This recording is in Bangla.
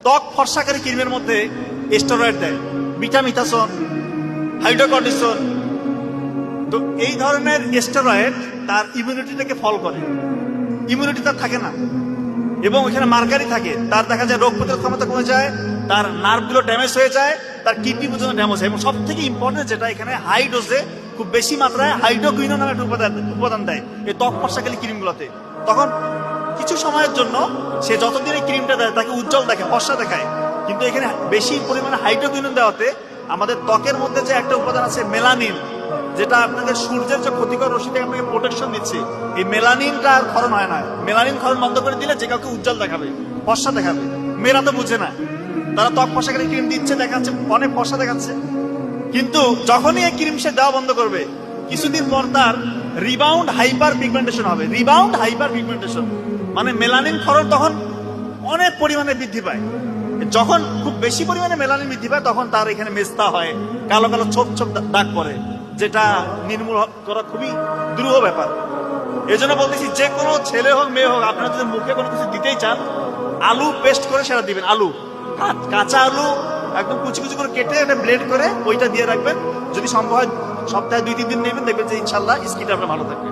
ত্বক ফর্সাকারী ক্রিমের মধ্যে স্টেরয়েড দেয়, বিটামিথাসন, হাইড্রোকর্টিসন। তো এই ধরনের স্টেরয়েড তার ইমিউনিটিটাকে ফল করে, ইমিউনিটি তার থাকে না এবং ওখানে মার্কারি থাকে, তার দেখা যায় রোগ প্রতিরোধ ক্ষমতা কমে যায়, তার নার্ভগুলো ড্যামেজ হয়ে যায়, তার কিডনি পর্যন্ত ড্যামেজ হয়। এবং সব থেকে ইম্পর্টেন্ট যেটা, এখানে হাই ডোজে খুব বেশি মাত্রায় হাইড্রোকুইনোন নামে একটা উপাদান দেয় এই ত্বক ফর্সাকারী ক্রিমগুলোতে। তখন কিছু সময়ের জন্য সে যতদিন এই ক্রিমটা দেয় তাকে উজ্জ্বল দেখে, ফর্সা দেখায়, কিন্তু এখানে বেশি পরিমাণে হাইড্রোকুইনোন দেওয়াতে আমাদের ত্বকের মধ্যে যে একটা উপাদান আছে মেলানিন, যেটা আপনাদের সূর্যের যে ক্ষতিকর রশ্মি থেকে আপনাকে প্রোটেকশন দিচ্ছে, এই মেলানিনটা আর ক্ষরণ হয় না। মেলানিন ক্ষরণ বন্ধ করে দিলে যে কাউকে উজ্জ্বল দেখাবে, ফর্সা দেখাবে। মেয়েরা তো বুঝে না, তারা ত্বক ফর্সাকারী ক্রিম দিচ্ছে, দেখাচ্ছে অনেক ফর্সা দেখাচ্ছে, কিন্তু যখনই এই ক্রিম সে দেওয়া বন্ধ করবে কিছুদিন পর তার রিবাউন্ড হাইপার পিগমেন্টেশন হবে। রিবাউন্ড হাইপার পিগমেন্টেশন মানে মেলানিন ক্ষরণ তখন অনেক পরিমাণে বৃদ্ধি পায়। যখন খুব বেশি পরিমাণে মেলানিন বৃদ্ধি পায় তখন তার এখানে মেস্তা হয়, কালো কালো ছোপ ছোপ দাগ পড়ে, যেটা নির্মূল করা খুবই দুরূহ ব্যাপার। এই জন্য বলতেছি, যে কোনো ছেলে হোক মেয়ে হোক, আপনারা যদি মুখে কোনো কিছু দিতেই চান, আলু পেস্ট করে সেটা দিবেন। আলু, কাঁচা আলু একদম কুচি কুচি করে কেটে এটা ব্লেন্ড করে ওইটা দিয়ে রাখবেন। যদি সম্ভব হয় সপ্তাহে 2-3 দিন নেবেন, দেখবেন যে ইনশাল্লাহ স্কিনটা আপনার ভালো থাকবে।